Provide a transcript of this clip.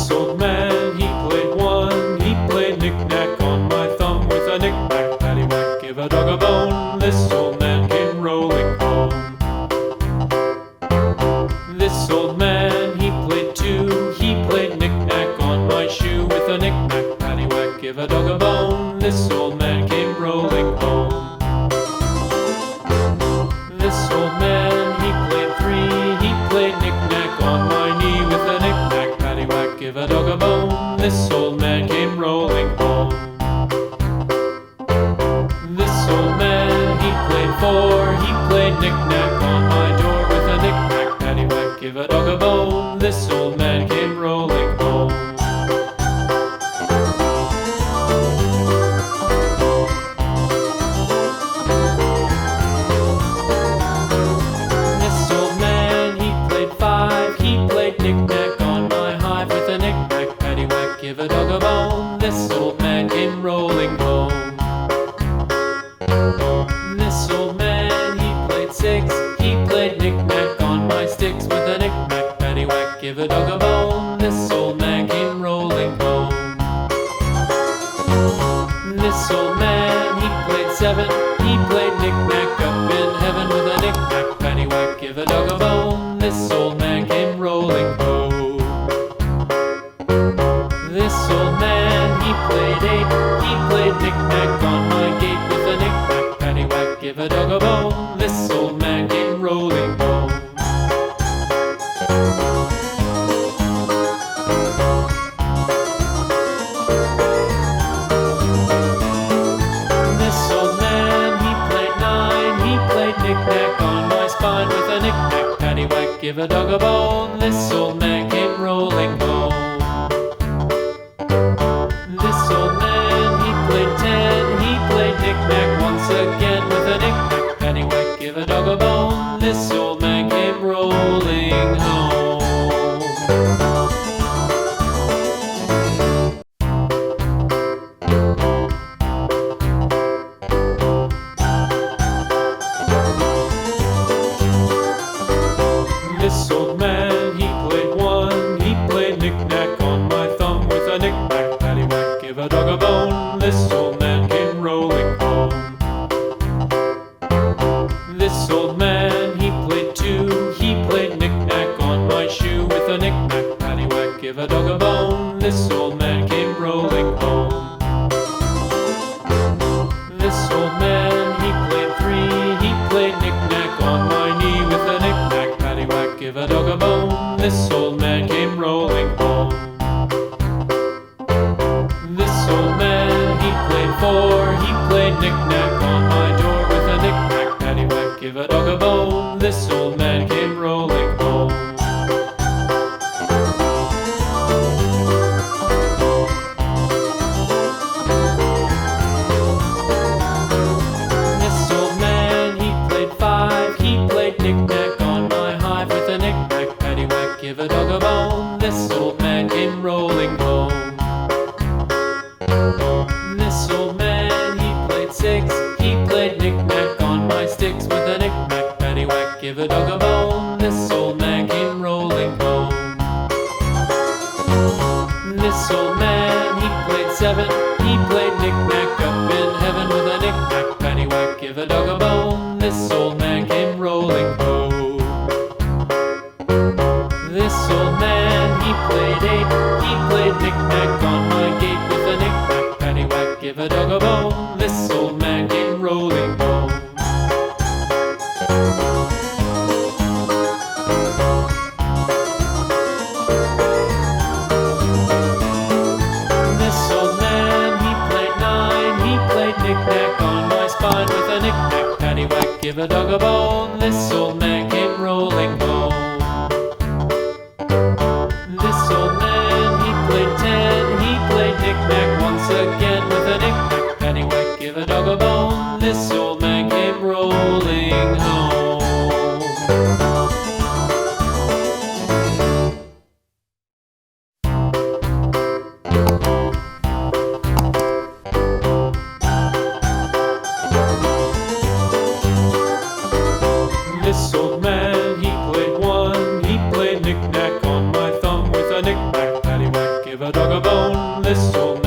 This old man, he played one. He played knick-knack on my thumb with a knick-knack, paddywhack, give a dog a bone. This old man came rolling home. This old man, he played two. He played knick-knack on my shoe with a knick-knack, paddywhack, give a dog a bone. This old man came rolling home. This old man, he played three. He played knick-knack on my knee with a knick-knack, paddywhack, give a dog a bone. This old man came rolling home. This old man, he played four. He played knick-knack on my door with a knick-knack, paddywhack, give a dog a bone. This old man came rolling home. This old man, he played five. He played knick-knack on my hive with a knick-knack, paddywhack, give a dog a bone. This old man came rolling home. This old man, he played six. He played knick-knack on my sticks with a knick-knack, paddywhack, give a dog a bone. This old man came rolling home. This old man, he played seven. He played knick-knack up in heaven with a knick-knack, paddywhack, give a dog a bone. This old man came rolling home. This old man, he played eight. He played knick-knack on my gate with a knick-knack, paddywhack, give a dog a bone. This old man came rolling home. This old man, he played nine. He played knick-knack on my spine with a knick-knack, paddywhack, give a dog a bone. This old man came rolling home. This old man, he played ten. He played knick-knack once again with a knick-knack, paddywhack, give a dog a bone. This old man came rolling home. This old man, he played one. He played knick-knack on my thumb with a knick-knack, paddywhack, give a dog a bone. This old man came rolling home. This old man, he played two. He played knick-knack on my shoe with a knick-knack, paddywhack, give a dog a bone. This old man came rolling home. This old man, he played three. He played knick-knack on my knee with a knick-knack, paddywhack, give a dog a bone. This old man came rolling home. This old man, he played four. He played knick-knack on my door with a knick-knack, paddywhack, give a dog a bone. This old man came rolling home. This old man, he played five. He played knick-knack on my hive with a knick-knack, paddywhack, give a dog a bone. This old man came rolling home. This old man, he played six. He played knick-knack on my sticks with a knick-knack, paddywhack, give a dog a bone. This old man came rolling home. This old man, he played seven. He played knick-knack up in heaven with a knick-knack, paddywhack, give a dog a bone. This old man came rolling home. This old man, he played eight. He played knick-knack on my gate with a knick-knack, paddywhack, give a dog a bone. This old man came rolling home. This old man, he played nine. He played knick-knack on my spine with a knick-knack, paddywhack, give a dog a bone. This old man came rolling home. This old man, he played ten. He played knick-knack once again with a knick-knack, paddywhack, give a dog a bone. This old man came rolling home. This old give a dog a bone. This old